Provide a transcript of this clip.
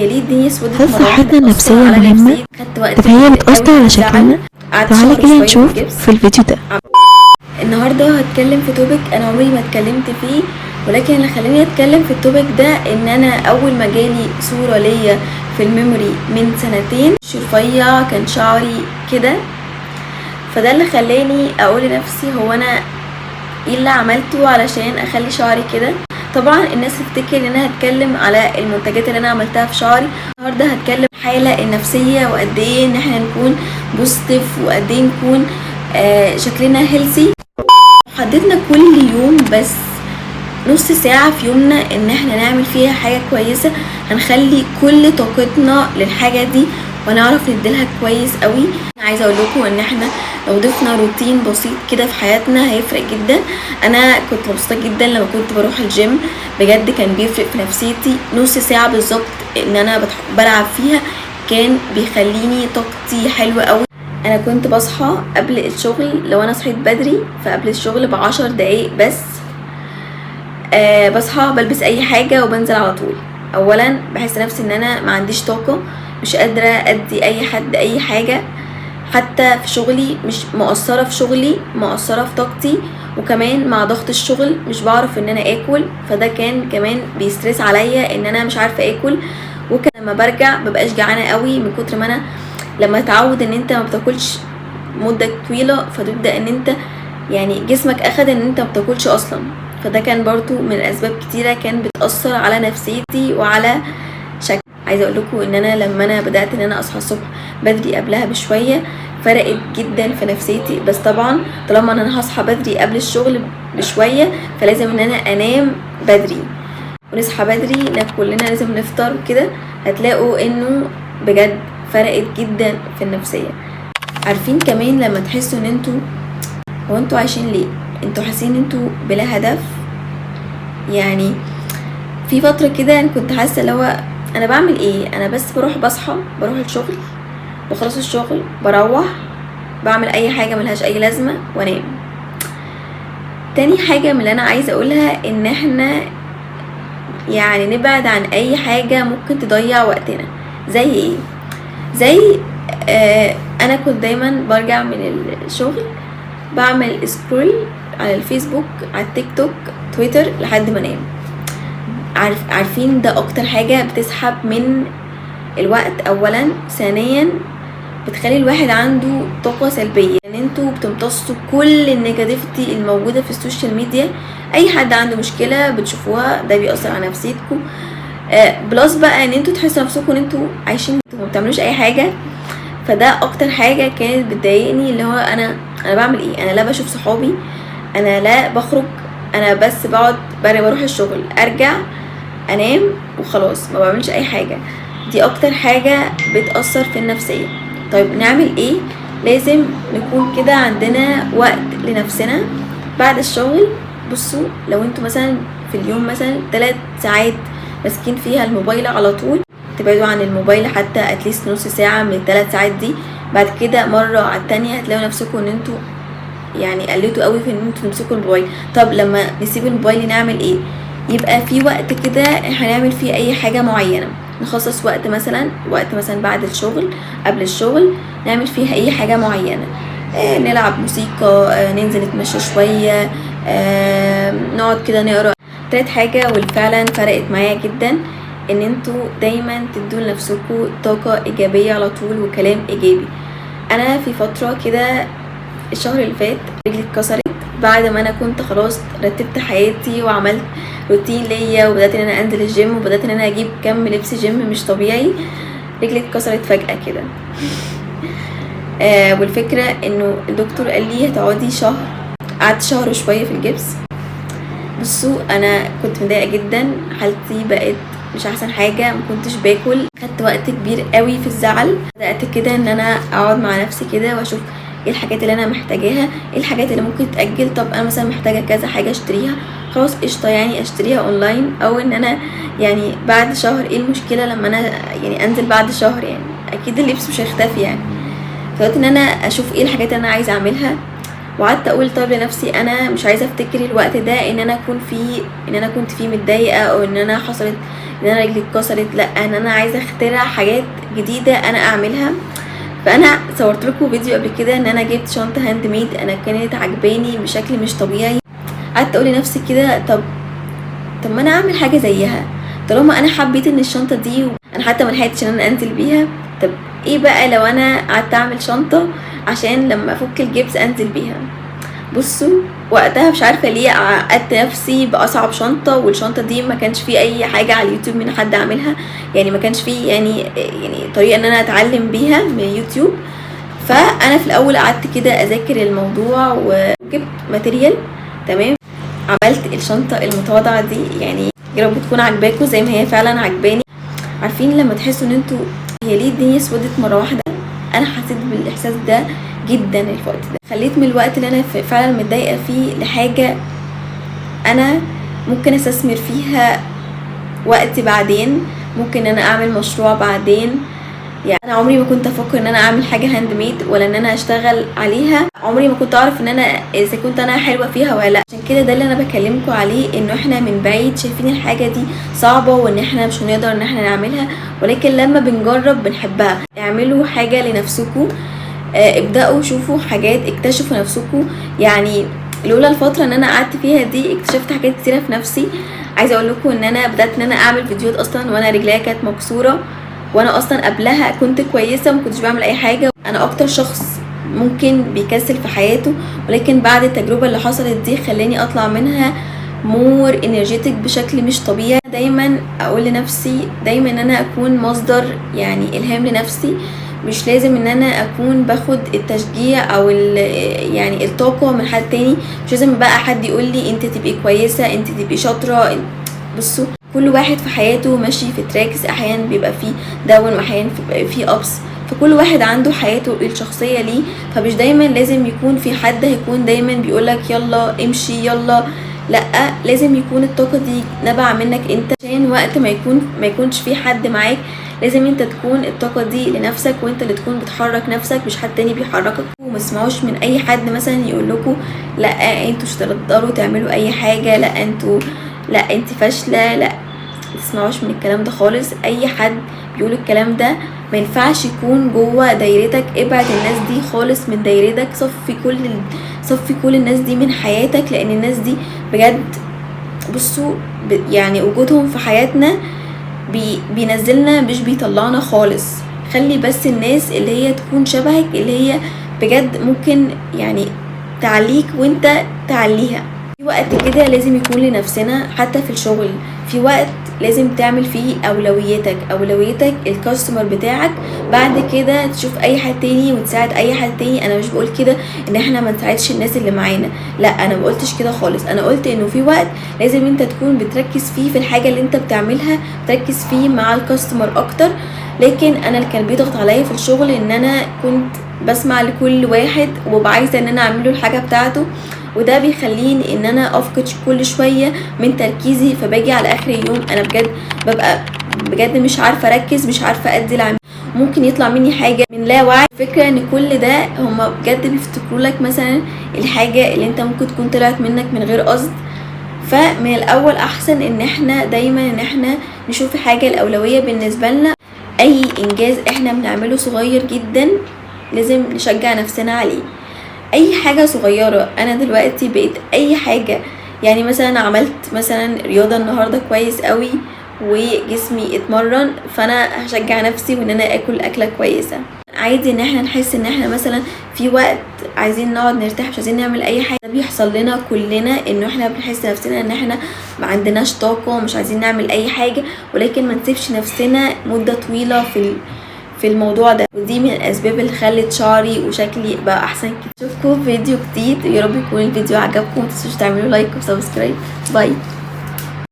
هي ليه الدنيا اسودت هل صحتنا النفسية مهمة؟ طب هي بتأثر على شكلنا؟ تعالى كده نشوف في الفيديو ده. النهارده هتكلم في توبيك انا عمري ما اتكلمت فيه، ولكن اللي خلاني اتكلم في التوبيك ده ان انا اول ما جالي صوره ليا في الميموري من سنتين رفيع، كان شعري كده، فده اللي خلاني اقول لنفسي هو انا ايه اللي عملته علشان اخلي شعري كده. طبعا الناس هتفتكر ان انا هتكلم على المنتجات اللي انا عملتها في شعري. النهارده هتكلم الحاله النفسيه وقد ايه ان احنا نكون بوزيتيف وقد ايه نكون شكلنا هيلثي. حددنا كل يوم بس نص ساعة في يومنا ان احنا نعمل فيها حاجة كويسة، هنخلي كل طاقتنا للحاجة دي ونعرف نديلها كويس قوي. عايزة اقول لكم ان احنا لو ضفنا روتين بسيط كده في حياتنا هيفرق جدا. انا كنت مبسوطة جدا لما كنت بروح الجيم، بجد كان بيفرق في نفسيتي. نص ساعة بالظبط ان انا بلعب فيها كان بيخليني طاقتي حلوة قوي. انا كنت بصحى قبل الشغل، لو انا صحيت بدري فقبل الشغل ب10 دقايق بس بصحى بلبس اي حاجة وبنزل على طول. اولا بحس نفسي ان انا ما عنديش طاقة، مش قادرة ادي اي حد اي حاجة، حتى في شغلي مش مقصرة في شغلي، مقصرة في طاقتي، وكمان مع ضغط الشغل مش بعرف ان انا اكل، فده كان كمان بيسترس عليا ان انا مش عارفة اكل. وكان لما برجع مبقاش جعانة قوي من كتر ما انا لما تعود ان انت ما بتاكلش مدة طويلة، فتبدأ ان انت يعني جسمك اخد ان انت ما بتاكلش اصلا. فده كان برضو من اسباب كتيرة كان بتأثر على نفسيتي وعلى شكل. عايزة اقول لكم ان انا لما انا بدأت ان انا اصحى الصبح بدري قبلها بشوية فرقت جدا في نفسيتي. بس طبعا طالما انا هصحى بدري قبل الشغل بشوية فلازم ان انا انام بدري ونصحى بدري، كلنا لازم نفطر كده. هتلاقوا انه بجد فرقت جدا في النفسية. عارفين كمان لما تحسوا ان انتوا عايشين ليه؟ انتوا حاسين ان انتوا بلا هدف. يعني في فترة كده انا كنت حاسة اللي هو انا بعمل ايه؟ انا بس بصحى بروح الشغل، بخلص الشغل بروح بعمل اي حاجة ملهاش اي لازمة وانام. تاني حاجة من اللي انا عايزة اقولها ان احنا يعني نبعد عن اي حاجة ممكن تضيع وقتنا. زي ايه؟ زي انا كنت دايما برجع من الشغل بعمل سكرول على الفيسبوك، على التيك توك، تويتر لحد ما انام. عارفين ده اكتر حاجة بتسحب من الوقت اولا، ثانيا بتخلي الواحد عنده طاقة سلبية. ان انتوا بتمتصوا كل النيجاتيفيتي الموجودة في السوشيال ميديا. اي حد عنده مشكلة بتشوفوها ده بيأثر على نفسيتكم. بلس بقى ان انتوا تحسوا نفسكم ان انتوا عايشين ما بتعملوش اي حاجة. فده اكتر حاجة كانت بتضايقني، اللي هو انا بعمل ايه؟ انا لا بشوف صحابي، انا لا بخرج، انا بس بقعد بروح الشغل ارجع انام وخلاص ما بعملش اي حاجة. دي اكتر حاجة بتأثر في النفسية. طيب نعمل ايه؟ لازم نكون كده عندنا وقت لنفسنا بعد الشغل. بصوا لو انتوا مثلا في اليوم مثلا 3 ساعات ماسكين فيها الموبايل على طول، تبعدوا عن الموبايل حتى اتليست نص ساعة من ال3 ساعات دي. بعد كده مرة على التانية هتلاقوا نفسكم ان انتوا يعني قلتوا قوي في ان انتوا تمسكوا الموبايل. طب لما نسيب الموبايل نعمل ايه؟ يبقى في وقت كده هنعمل فيه اي حاجة معينة. نخصص وقت مثلا بعد الشغل قبل الشغل نعمل فيها اي حاجة معينة. نلعب موسيقى، ننزل نتمشى شوية، نقعد كده نقرأ. تالت حاجة والفعلا فرقت معايا جدا ان انتوا دايما تدوا لنفسكم طاقة ايجابية على طول وكلام ايجابي. انا في فترة كده الشهر اللي فات رجلي اتكسرت بعد ما انا كنت خلاص رتبت حياتي وعملت روتين ليا وبدأت ان انا انزل الجيم وبدأت ان انا اجيب كم لبس جيم مش طبيعي. رجلي اتكسرت فجأة كده. والفكرة انه الدكتور قال لي هتقعدي شهر. قعدت شهر وشوية في الجبس. بصوا انا كنت مضايقة جدا، حالتي بقت مش احسن حاجة، ما كنتش باكل، خدت وقت كبير قوي في الزعل. بدأت كده ان انا اقعد مع نفسي كده واشوف ايه الحاجات اللي انا محتاجاها، ايه الحاجات اللي ممكن تتأجل. طب انا مثلا محتاجة كذا حاجة اشتريها، خلاص قشطة يعني اشتريها اونلاين، او ان انا يعني بعد شهر ايه المشكلة لما انا يعني انزل بعد شهر، يعني اكيد اللبس مش هيختفي يعني. فقلت ان انا اشوف ايه الحاجات اللي انا عايزة اعملها. وقعدت اقول طيب لنفسي انا مش عايزه افتكر الوقت ده ان انا كنت فيه متضايقه او ان انا حصلت ان انا رجلي اتكسرت، لا ان انا عايزه اخترع حاجات جديده انا اعملها. فانا صورت لكم فيديو قبل كده ان انا جبت شنطه هاند ميد، انا كانت عجباني بشكل مش طبيعي. قعدت اقول لنفسي كده طب ما انا اعمل حاجه زيها طالما انا حبيت ان الشنطه دي انا حتى ملحقتش ان انا انزل بيها. طب ايه بقى لو انا قعدت اعمل شنطه عشان لما افك الجبس انزل بيها؟ بصوا وقتها مش عارفه ليه عقدت نفسي باصعب شنطه، والشنطه دي ما كانش فيه اي حاجه على اليوتيوب من حد عاملها، يعني ما كانش فيه يعني طريقه ان انا اتعلم بيها من يوتيوب. فانا في الاول قعدت كده اذاكر الموضوع وجبت ماتيريال تمام، عملت الشنطه المتواضعه دي. يعني يا رب تكون عجباكم زي ما هي فعلا عجباني. عارفين لما تحسوا ان انتوا هي ليه الدنيا اسودت مره واحده؟ انا حسيت بالاحساس ده جدا الوقت ده. خليت من الوقت اللي انا فعلا متضايقه فيه لحاجه انا ممكن استثمر فيها وقت بعدين، ممكن انا اعمل مشروع بعدين. يعني انا عمري ما كنت افكر ان انا اعمل حاجه هاند ميد ولا ان انا اشتغل عليها، عمري ما كنت اعرف ان انا اذا كنت انا حلوه فيها ولا لا. عشان كده ده اللي انا بكلمكم عليه، انه احنا من بعيد شايفين الحاجه دي صعبه وان احنا مش هنقدر ان احنا نعملها، ولكن لما بنجرب بنحبها. اعملوا حاجه لنفسكم، ابداوا شوفوا حاجات، اكتشفوا نفسكم. يعني لولا الفتره ان انا قعدت فيها دي اكتشفت حاجات كتيره في نفسي. عايزه اقول لكم ان انا بدات ان انا اعمل فيديوهات اصلا وانا رجليا كانت مكسوره، وانا اصلا قبلها كنت كويسه ما كنتش بعمل اي حاجه. انا اكتر شخص ممكن بيكسل في حياته، ولكن بعد التجربه اللي حصلت دي خلاني اطلع منها مور انرجيتك بشكل مش طبيعي. دايما اقول لنفسي دايما ان انا اكون مصدر يعني الهام لنفسي، مش لازم ان انا اكون باخد التشجيع او يعني الطاقه من حد تاني. مش لازم بقى حد يقول لي انت تبقي كويسه، انت تبقي شاطره. بصوا كل واحد في حياته ماشي في تراكس، احيانا بيبقى فيه داون واحيانا بيبقى فيه ابس، فكل واحد عنده حياته الشخصيه ليه. فمش دايما لازم يكون في حد هيكون دايما بيقولك يلا امشي يلا، لا لازم يكون الطاقه دي نابعه منك انت، عشان وقت ما يكونش في حد معاك لازم انت تكون الطاقه دي لنفسك، وانت اللي تكون بتحرك نفسك مش حد تاني بيحركك. وما تسمعوش من اي حد مثلا يقول لكم لا انتوا مش تقدروا تعملوا اي حاجه، لا انتوا لا انت فاشله، لا تسمعوش من الكلام ده خالص. اي حد بيقول الكلام ده ما ينفعش يكون جوه دايرتك، ابعد الناس دي خالص من دايرتك، صفي كل الناس دي من حياتك، لان الناس دي بجد بصوا يعني وجودهم في حياتنا بينزلنا مش بيطلعنا خالص. خلي بس الناس اللي هي تكون شبهك، اللي هي بجد ممكن يعني تعليك وانت تعليها. في وقت كده لازم يكون لنفسنا حتى في الشغل، في وقت لازم تعمل فيه اولويتك الكاستمر بتاعك، بعد كده تشوف اي حد تاني وتساعد اي حد تاني. انا مش بقول كده ان احنا ما نساعدش الناس اللي معانا، لا انا ما قلتش كده خالص. انا قلت انه في وقت لازم انت تكون بتركز فيه في الحاجه اللي انت بتعملها، تركز فيه مع الكاستمر اكتر. لكن انا اللي كان بيضغط عليا في الشغل ان انا كنت بسمع لكل واحد وببقى عايزه ان انا اعمله الحاجه بتاعته، وده بيخليني ان انا افقد كل شويه من تركيزي. فباجي على اخر اليوم انا ببقى بجد مش عارفه اركز، مش عارفه ادي العميل، ممكن يطلع مني حاجه من لا وعي. الفكره ان كل ده هما بجد بيفتكروا لك مثلا الحاجه اللي انت ممكن تكون طلعت منك من غير قصد. فمن الاول احسن ان احنا دايما ان احنا نشوف حاجه الاولويه بالنسبه لنا. اي انجاز احنا بنعمله صغير جدا لازم نشجع نفسنا عليه. اي حاجة صغيرة، انا دلوقتي بقيت اي حاجة يعني مثلا عملت مثلا رياضة النهاردة كويس قوي وجسمي اتمرن، فانا هشجع نفسي وان انا اكل اكلة كويسة. عادي ان احنا نحس ان احنا مثلا في وقت عايزين نقعد نرتاح مش عايزين نعمل اي حاجة. ده بيحصل لنا كلنا، انه احنا بنحس نفسنا ان احنا ما عندناش طاقة ومش عايزين نعمل اي حاجة، ولكن ما نسيبش نفسنا مدة طويلة في الموضوع ده. ودي من الاسباب اللي خلت شعري وشكلي بقى احسن كتير. اشوفكم في فيديو جديد، يا رب يكون الفيديو عجبكم، متنسوش تعملوا لايك وسبسكرايب. باي.